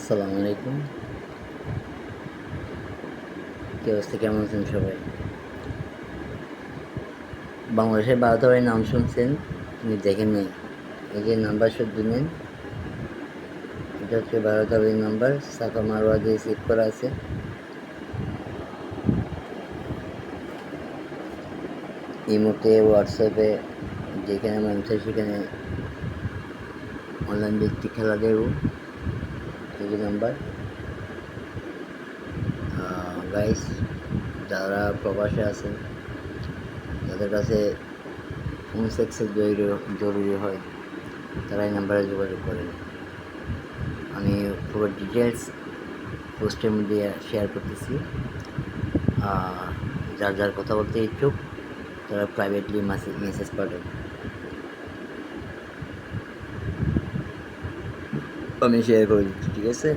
আসসালামু আলাইকুম। কি অবস্থা, কেমন আছেন সবাই? বাংলাদেশের বারোটাবাড়ির নাম শুনছেন কিন্তু দেখেন নাই। এই যে নাম্বার শুদ্ধ নেন, এটা হচ্ছে বারোটাবাড়ির নাম্বার। সাফা মারোয়া দিয়ে সেভ করা আছে। ইমোতে, হোয়াটসঅ্যাপে যেখানে মন চায় সেখানে অনলাইন ভিত্তিক খেলা দেব। এই যে নাম্বার। গাইস, যারা প্রবাসে আছেন তাদের কাছে ফোন সেক্সেস জরুরি হয়, তারা এই নাম্বারে যোগাযোগ করেন। আমি পুরো ডিটেলস পোস্টের মধ্যে শেয়ার করতেছি। যার যার কথা বলতে ইচ্ছুক তারা প্রাইভেটলি মেসেজ পাঠান। আমি শেয়ার করে দিচ্ছি, ঠিক আছে?